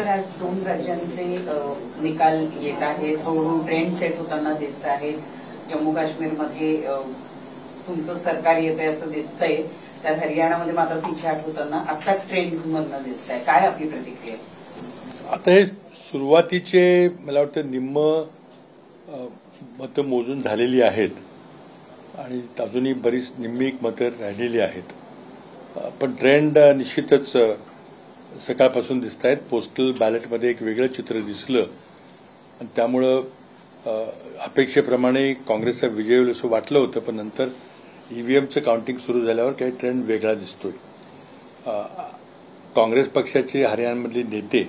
आज दोन राज्यांचे निकाल येत आहेत, हळूहळू ट्रेंड सेट होताना दिसत आहेत. जम्मू काश्मीरमध्ये तुमचं सरकार येत आहे असं दिसतंय, तर हरियाणामध्ये मात्र पिछाट होताना आता ट्रेंड्स मधनं दिसत आहे. काय आपली प्रतिक्रिया? आता हे सुरुवातीचे मला वाटतं निम्म मतं मोजून झालेली आहेत आणि अजूनही बरीच निम्मी मतं राहिलेली आहेत. पण ट्रेंड निश्चितच सकाळपासून दिसत आहेत. पोस्टल बॅलेटमध्ये एक वेगळं चित्र दिसलं आणि त्यामुळं अपेक्षेप्रमाणे काँग्रेसचा विजय होईल असं वाटलं होतं, पण नंतर ईव्हीएमचं काउंटिंग सुरू झाल्यावर काही ट्रेंड वेगळा दिसतोय. काँग्रेस पक्षाचे हरियाणामधले नेते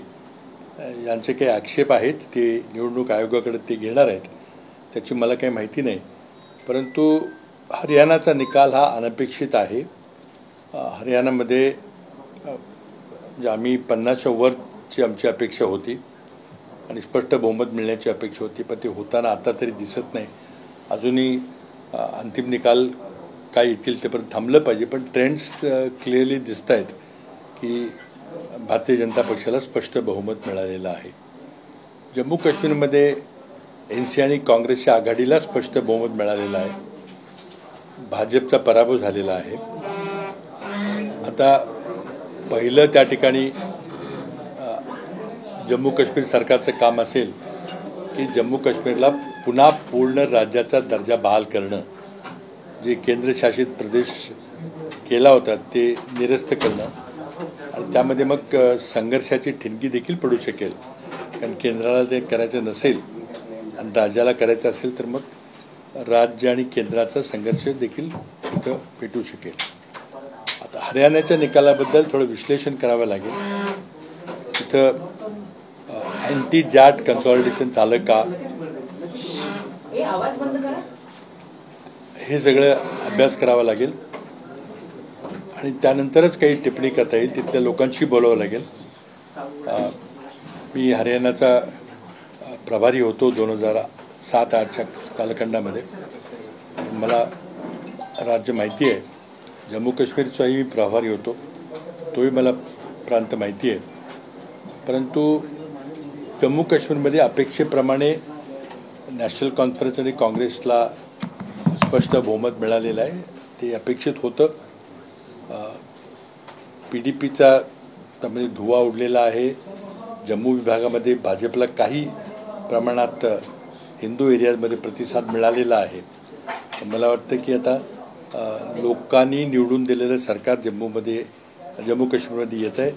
यांचे काही आक्षेप आहेत, ते निवडणूक आयोगाकडे ते घेणार आहेत, त्याची मला काही माहिती नाही. परंतु हरियाणाचा निकाल हा अनपेक्षित आहे. हरियाणामध्ये आम्ही 50च्या वरची आमची अपेक्षा होती आणि स्पष्ट बहुमत मिळण्याची अपेक्षा होती, पण ते होताना आता तरी दिसत नाही. अजूनही अंतिम निकाल काय येतील ते पण थांबलं पाहिजे, पण ट्रेंड्स क्लिअरली दिसत आहेत की भारतीय जनता पक्षाला स्पष्ट बहुमत मिळालेलं आहे. जम्मू काश्मीरमध्ये एनसी आणि काँग्रेसच्या आघाडीला स्पष्ट बहुमत मिळालेलं आहे. भाजपचा पराभव झालेला आहे. आता पहिलं त्या ठिकाणी जम्मू काश्मीर सरकारचं काम असेल की जम्मू काश्मीरला पुन्हा पूर्ण राज्याचा दर्जा बहाल करणं, जे केंद्रशासित प्रदेश केला होता ते निरस्त करणं, आणि त्यामध्ये मग संघर्षाची ठिणगी देखील पडू शकेल. कारण केंद्राला ते करायचं नसेल आणि राज्याला करायचं असेल तर मग राज्य आणि केंद्राचा संघर्ष देखील इथं पेटू शकेल. आता हरियाणाच्या निकालाबद्दल थोडं विश्लेषण करावं लागेल. तिथं अँटी जाट कन्सॉलिडेशन झालं का हे सगळं अभ्यास करावा लागेल आणि त्यानंतरच काही टिप्पणी करता येईल. तिथल्या लोकांशी बोलावं लागेल. मी हरियाणाचा प्रभारी होतो 2007-08च्या कालखंडामध्ये. मला राज्य माहिती आहे. जम्मू काश्मीरचाही मी प्रभारी होतो, तोही मला प्रांत माहिती आहे. परंतु जम्मू काश्मीरमध्ये अपेक्षेप्रमाणे नॅशनल कॉन्फरन्स आणि काँग्रेसला स्पष्ट बहुमत मिळालेलं आहे. ते अपेक्षित होतं. PDPचा त्यामध्ये धुवा उडलेला आहे. जम्मू विभागामध्ये भाजपला काही प्रमाणात हिंदू एरियामध्ये प्रतिसाद मिळालेला आहे. मला वाटतं की आता लोकांनी निवडून दिलेलं सरकार जम्मू काश्मीरमध्ये येत आहे,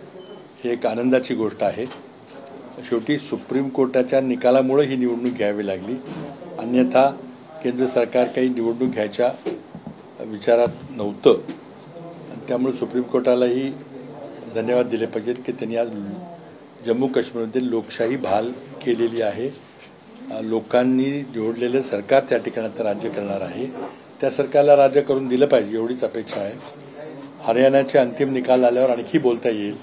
ही एक आनंदाची गोष्ट आहे. शेवटी सुप्रीम कोर्टाच्या निकालामुळे ही निवडणूक घ्यावी लागली, अन्यथा केंद्र सरकार काही निवडणूक घ्यायच्या विचारात नव्हतं. त्यामुळे सुप्रीम कोर्टालाही धन्यवाद दिले पाहिजेत की त्यांनी आज जम्मू काश्मीरमध्ये लोकशाही बहाल केलेली आहे. लोकांनी निवडलेलं सरकार त्या ठिकाणी आता राज्य करणार आहे. त्या सरकारला राज्य करून दिलं पाहिजे एवढीच अपेक्षा आहे. हरियाणाचे अंतिम निकाल आल्यावर आणखी बोलता येईल,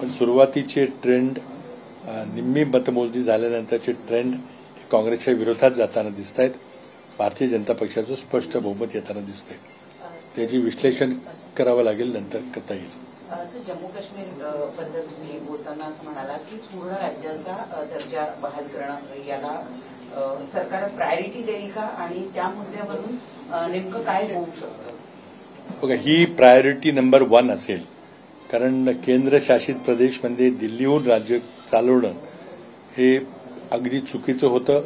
पण सुरुवातीचे ट्रेंड निम्मी मतमोजणी झाल्यानंतरचे ट्रेंड काँग्रेसच्या विरोधात जाताना दिसत आहेत. भारतीय जनता पक्षाचं स्पष्ट बहुमत येताना दिसतंय. त्याची विश्लेषण करावं लागेल, नंतर करता येईल. जम्मू काश्मीर बद्दल तुम्ही बोलताना असं म्हणाला की पूर्ण राज्याचा दर्जा बहाल करणं याला सरकार प्रायोरिटी देईल का, आणि त्या मुद्द्यावरून नेमकं काय होऊ शकतं? बघा, ही प्रायोरिटी नंबर 1 असेल. कारण केंद्रशासित प्रदेशमध्ये दिल्लीहून राज्य चालवणं हे अगदी चुकीचं होतं.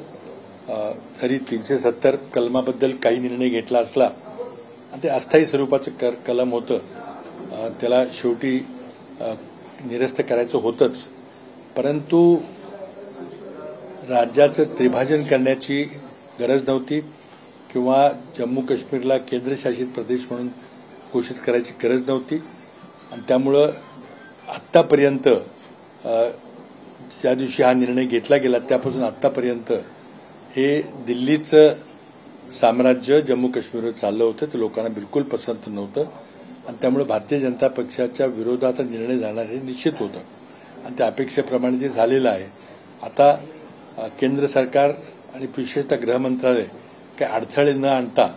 जरी 370 कलमाबद्दल काही निर्णय घेतला असला, ते अस्थायी स्वरूपाचं कलम होतं, त्याला शेवटी निरस्त करायचं होतंच. परंतु राज्याचं त्रिभाजन करण्याची गरज नव्हती किंवा जम्मू काश्मीरला केंद्रशासित प्रदेश म्हणून घोषित करायची गरज नव्हती. आणि त्यामुळं आत्तापर्यंत ज्या दिवशी हा निर्णय घेतला गेला त्यापासून आत्तापर्यंत हे दिल्लीचं साम्राज्य जम्मू काश्मीरवर चाललं होतं. ते लोकांना बिलकुल पसंत नव्हतं आणि त्यामुळे भारतीय जनता पक्षाच्या विरोधात निर्णय जाणार हे निश्चित होतं आणि त्या अपेक्षेप्रमाणे ते झालेलं आहे. आता केंद्र सरकार आणि विशेषतः गृह मंत्रालय काही अडथळे न आणता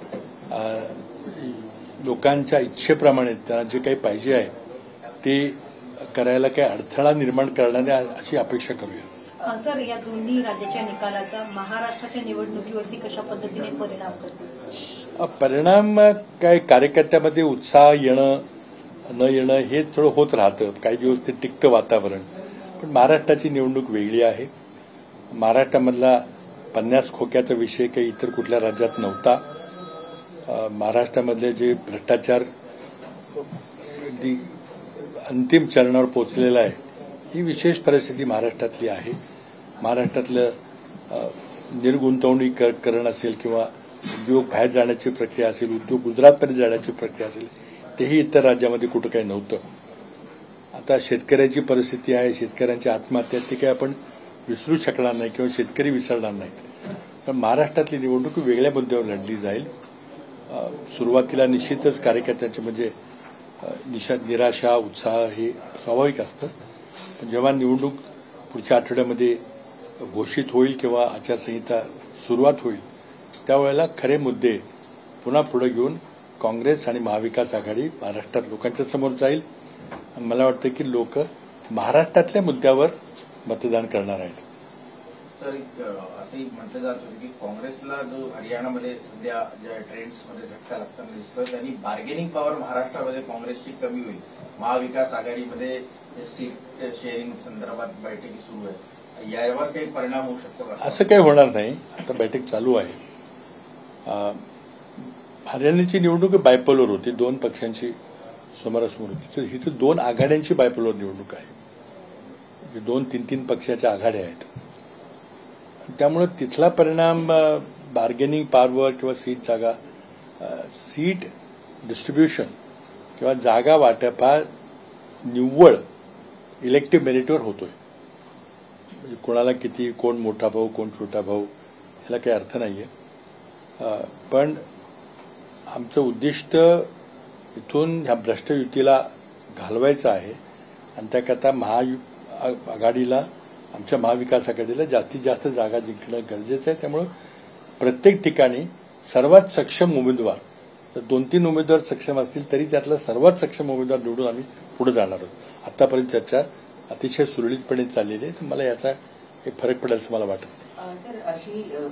लोकांच्या इच्छेप्रमाणे त्यांना जे काही पाहिजे आहे ते करायला काही अडथळा निर्माण करणाऱ्या अशी अपेक्षा करूया. सर, या दोन्ही राज्याच्या निकालाचा महाराष्ट्राच्या निवडणुकीवरती कशा पद्धतीने परिणाम करतो? परिणाम काय, कार्यकर्त्यामध्ये उत्साह येणं न येणं हे थोडं होत राहतं. काही दिवस ते टिकतं वातावरण. पण महाराष्ट्राची निवडणूक वेगळी आहे. महाराष्ट्रामधला 50 खोक्याचा विषय काही इतर कुठल्या राज्यात नव्हता. महाराष्ट्रामधले जे भ्रष्टाचार अगदी अंतिम चरणावर पोचलेला आहे, ही विशेष परिस्थिती महाराष्ट्रातली आहे. महाराष्ट्रातलं निर्गुंतवणुकीकरण असेल किंवा उद्योग बाहेर जाण्याची प्रक्रिया असेल, उद्योग गुजरातमध्ये जाण्याची प्रक्रिया असेल, तेही इतर राज्यामध्ये कुठं काही नव्हतं. आता शेतकऱ्याची परिस्थिती आहे, शेतकऱ्यांची आत्महत्या, ती काही आपण विसरू शकणार नाही किंवा शेतकरी विसरणार नाहीत. पण महाराष्ट्रातली निवडणूक वेगळ्या मुद्द्यावर लढली जाईल. सुरुवातीला निश्चितच कार्यकर्त्यांचे म्हणजे निराशा, उत्साह हे स्वाभाविक असतं. पण जेव्हा निवडणूक पुढच्या आठवड्यामध्ये घोषित होईल किंवा आचारसंहिता सुरुवात होईल, त्यावेळेला खरे मुद्दे पुन्हा पुढे घेऊन काँग्रेस आणि महाविकास आघाडी महाराष्ट्रात लोकांच्या समोर जाईल. मला वाटतं की लोक महाराष्ट्रातल्या मुद्द्यावर मतदान करणार आहेत. सर, असंही म्हटलं जात होतं की काँग्रेसला जो हरियाणामध्ये सध्या ज्या ट्रेंड्समध्ये झटका लागताना दिसतोय, त्यांनी बार्गेनिंग पॉवर महाराष्ट्रामध्ये काँग्रेसची कमी होईल. महाविकास आघाडीमध्ये सीट शेअरिंग संदर्भात बैठकी सुरू आहे, यावर काही परिणाम होऊ शकतो का? असं काही होणार नाही. आता बैठक चालू आहे. हरियाणाची निवडणूक बायपोलर होती, दोन पक्षांची समोरासमोर होती. तर इथे दोन आघाड्यांची बायपोलर निवडणूक आहे. 2-3 पक्षाच्या आघाड्या आहेत. त्यामुळे तिथला परिणाम बार्गेनिंग पॉवर किंवा सीट डिस्ट्रीब्युशन किंवा जागा वाटप हा निव्वळ इलेक्टिव्ह मेरिटवर होतोय. म्हणजे कोणाला किती, कोण मोठा भाऊ कोण छोटा भाऊ, याला काही अर्थ नाहीये. पण आमचं उद्दिष्ट इथून ह्या भ्रष्ट युतीला घालवायचं आहे आणि त्याकरता आघाडीला, आमच्या महाविकास आघाडीला जास्तीत जास्त जागा जिंकणं गरजेचं आहे. त्यामुळे प्रत्येक ठिकाणी सर्वात सक्षम उमेदवार, तर 2-3 उमेदवार सक्षम असतील तरी त्यातला सर्वात सक्षम उमेदवार निवडून आम्ही पुढे जाणार आहोत. आतापर्यंत चर्चा अतिशय सुरळीतपणे चाललेली आहे. तर मला याचा एक फरक पडेल असं मला वाटत. सर,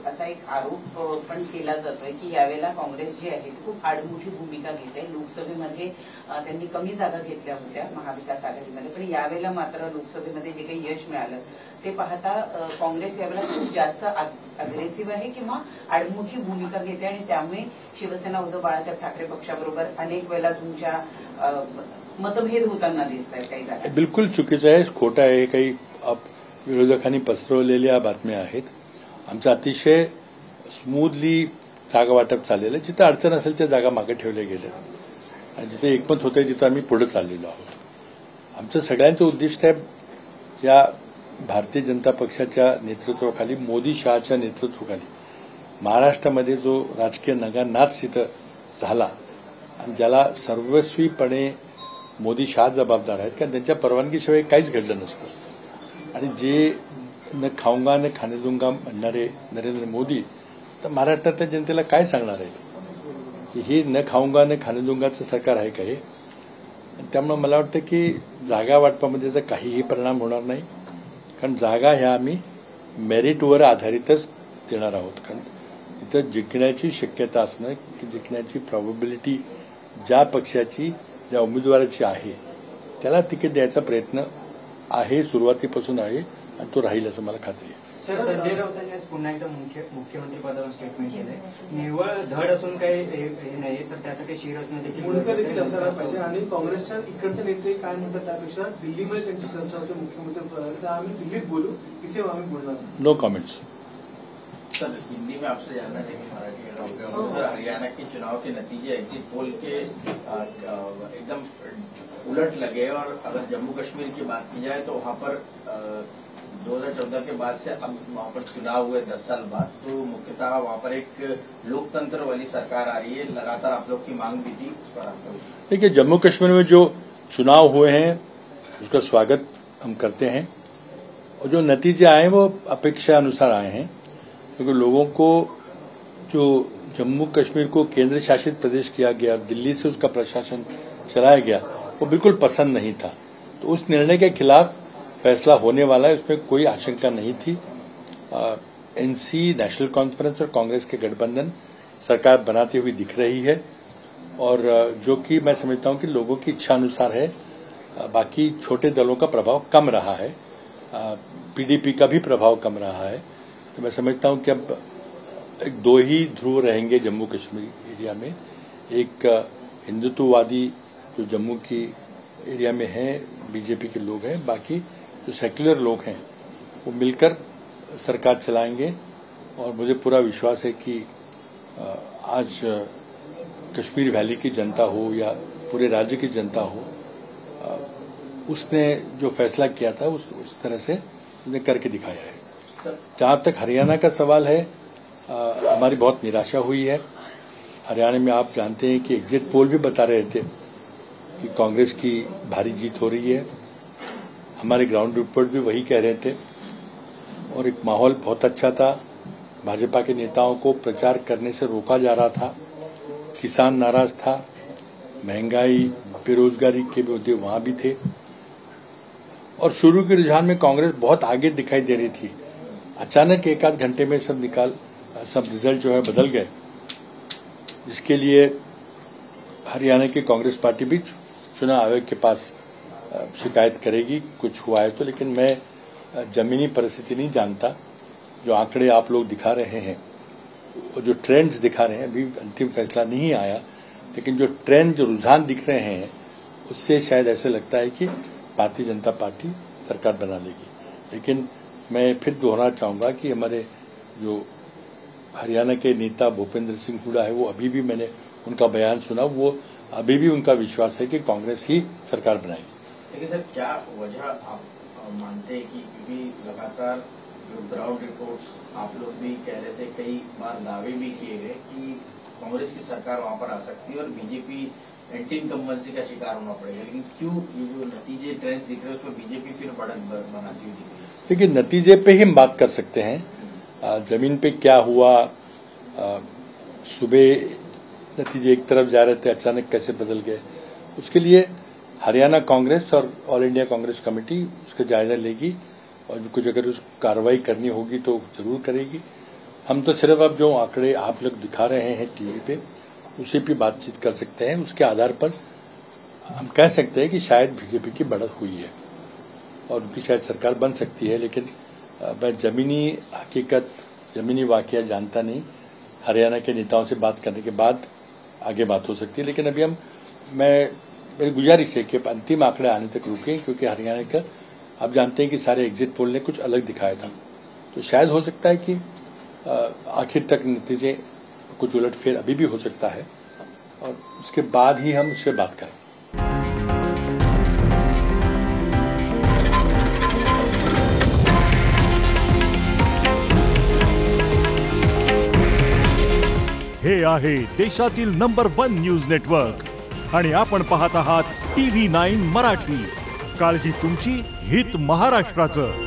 असा एक आरोप पण केला जातोय की यावेळेला काँग्रेस जी आहे ती खूप आडमुठी भूमिका घेते. लोकसभेमध्ये त्यांनी कमी जागा घेतल्या होत्या महाविकास आघाडीमध्ये, पण यावेळेला मात्र लोकसभेमध्ये जे काही यश मिळालं ते पाहता काँग्रेस यावेळेला खूप जास्त अग्रेसिव्ह आहे किंवा आडमुठी भूमिका घेते आणि त्यामुळे शिवसेना उद्धव बाळासाहेब ठाकरे पक्षाबरोबर अनेक वेळेला तुमच्या मतभेद होताना दिसत आहेत काही जागा. बिलकुल चुकीचं आहे, खोटं आहे. काही विरोधकांनी पसरवलेल्या बातम्या आहेत. आमचं अतिशय स्मूथली जागा वाटप चाललेलं आहे. जिथं अडचण असेल त्या जागा मागे ठेवल्या गेल्या आणि जिथे एकमत होतंय तिथं आम्ही पुढे चाललेलो आहोत. आमचं सगळ्यांचं उद्दिष्ट आहे या भारतीय जनता पक्षाच्या नेतृत्वाखाली, मोदी शहाच्या नेतृत्वाखाली महाराष्ट्रामध्ये जो राजकीय नगानाच तिथं झाला आणि ज्याला सर्वस्वीपणे मोदी शहा जबाबदार आहेत, कारण त्यांच्या परवानगीशिवाय काहीच घडलं नसतं. आणि जे न खाऊंगा न खाने दूंगा म्हणणारे नरेंद्र मोदी तर महाराष्ट्रातल्या जनतेला काय सांगणार आहेत की हे न खाऊंगा न खाने दूंगाचं सरकार आहे का हे? त्यामुळे मला वाटतं की जागा वाटपामध्ये जर काहीही परिणाम होणार नाही, कारण जागा ह्या आम्ही मेरिटवर आधारितच देणार आहोत. कारण इथं जिंकण्याची शक्यता असणं, की जिंकण्याची प्रॉबॅबिलिटी ज्या पक्षाची, ज्या उमेदवाराची आहे त्याला तिकीट द्यायचा प्रयत्न आहे, सुरुवातीपासून आहे आणि तो राहील असं मला खात्री आहे. संजय राऊतांनी आज पुन्हा एकदा मुख्यमंत्री पदावर स्टेटमेंट केलंय. निव्वळ धड असून काही हे नाही, तर त्यासाठी शिर असणं देखील असायला पाहिजे. आणि काँग्रेसच्या इकडचे नेते काय म्हणतात त्यापेक्षा दिल्लीमध्ये त्यांची चर्चा होते मुख्यमंत्री पदावर, आम्ही दिल्लीत बोलू, इथे आम्ही बोलणार. No comments. सर, हिंदी में आपसे जानना चाहिए मराठी में, हरियाणा के चुनाव के नतीजे एग्जिट पोल के एकदम उलट लगे और अगर जम्मू कश्मीर की बात की जाए तो वहां पर 2014 के बाद से अब वहां पर चुनाव हुए 10 साल बाद, तो मुख्यतः वहां पर एक लोकतंत्र वाली सरकार आ रही है. लगातार आप लोग की मांग भी थी, उस पर आप लोग देखिए, जम्मू कश्मीर में जो चुनाव हुए हैं उसका स्वागत हम करते हैं और जो नतीजे आए वो अपेक्षा अनुसार आए हैं, क्योंकि लोगों को जो जम्मू कश्मीर को केंद्र शासित प्रदेश किया गया, दिल्ली से उसका प्रशासन चलाया गया, वो बिल्कुल पसंद नहीं था. तो उस निर्णय के खिलाफ फैसला होने वाला है, उसमें कोई आशंका नहीं थी। एनसी, नेशनल कॉन्फ्रेंस और कांग्रेस के गठबंधन सरकार बनाती हुई दिख रही है, और जो कि मैं समझता हूं कि लोगों की इच्छा अनुसार है। बाकी छोटे दलों का प्रभाव कम रहा है, पीडीपी का भी प्रभाव कम रहा है। तो मैं समझता हूं कि अब एक दो ही ध्रुव रहेंगे जम्मू कश्मीर एरिया में। एक हिंदुत्ववादी जो जम्मू की एरिया में हैं, बीजेपी के लोग हैं, बाकी जो सेक्युलर लोग हैं वो मिलकर सरकार चलाएंगे। और मुझे पूरा विश्वास है कि आज कश्मीर वैली की जनता हो या पूरे राज्य की जनता हो, उसने जो फैसला किया था उस तरह से उसने करके दिखाया है। जहां तक हरियाणा का सवाल है, हमारी बहुत निराशा हुई है। हरियाणा में आप जानते हैं कि एग्जिट पोल भी बता रहे थे कि कांग्रेस की भारी जीत हो रही है। हमारे ग्राउंड रिपोर्ट भी वही कह रहे थे, और एक माहौल बहुत अच्छा था। भाजपा के नेताओं को प्रचार करने से रोका जा रहा था, किसान नाराज था, महंगाई, बेरोजगारी के मुद्दे वहां भी थे, और शुरू के रुझान में कांग्रेस बहुत आगे दिखाई दे रही थी। अचानक एक आध घंटे में सब रिजल्ट जो है बदल गए, जिसके लिए हरियाणा की कांग्रेस पार्टी भी चुनाव आयोग के पास शिकायत करेगी कुछ हुआ है तो। लेकिन मैं जमीनी परिस्थिति नहीं जानता। जो आंकड़े आप लोग दिखा रहे हैं, जो ट्रेंड्स दिखा रहे हैं, अभी अंतिम फैसला नहीं आया, लेकिन जो ट्रेंड, जो रुझान दिख रहे हैं, उससे शायद ऐसे लगता है कि भारतीय जनता पार्टी सरकार बना लेगी। लेकिन मैं फिर दोहराना चाहूंगा कि हमारे जो हरियाणा के नेता भूपेंद्र सिंह हुड्डा है, वो अभी भी, मैंने उनका बयान सुना, वो अभी भी उनका विश्वास है कि कांग्रेस ही सरकार बनाएगी। लेकिन सर, क्या वजह आप मानते हैं कि क्योंकि लगातार जो ग्राउंड रिपोर्ट्स आप लोग भी कह रहे थे, कई बार दावे भी किए गए कि कांग्रेस की सरकार वहां पर आ सकती है और बीजेपी एंटी इनकम्बेंसी का शिकार होना पड़ेगा, लेकिन क्यों ये जो नतीजे ट्रेंड दिख रहे हैं उसमें बीजेपी फिर बढ़त बनाती हुई दिख रही है? देखिए, नतीजे पे ही हम बात कर सकते हैं। जमीन पे क्या हुआ, सुबह नतीजे एक तरफ जा रहे थे, अचानक कैसे बदल गए, उसके लिए हरियाणा कांग्रेस और ऑल इंडिया कांग्रेस कमेटी उसका जायजा लेगी, और कुछ अगर उस कार्रवाई करनी होगी तो जरूर करेगी। हम तो सिर्फ अब जो आंकड़े आप लोग दिखा रहे हैं टीवी पे, उसी पे बातचीत कर सकते हैं। उसके आधार पर हम कह सकते हैं कि शायद बीजेपी की बढ़त हुई है और उनकी शायद सरकार बन सकती है। लेकिन मैं जमीनी हकीकत, जमीनी वाकया जानता नहीं। हरियाणा के नेताओं से बात करने के बाद आगे बात हो सकती है। लेकिन अभी मेरी गुजारिश है कि अंतिम आंकड़े आने तक रुकें, क्योंकि हरियाणा का आप जानते हैं कि सारे एग्जिट पोल ने कुछ अलग दिखाया था। तो शायद हो सकता है कि आखिर तक नतीजे कुछ उलटफेर अभी भी हो सकता है, और उसके बाद ही हम उससे बात करें। हे आहे देशातील नंबर 1 न्यूज नेटवर्क आणि आपण पाहत आहात TV9 मराठी। काळजी तुमची, हित महाराष्ट्राचं।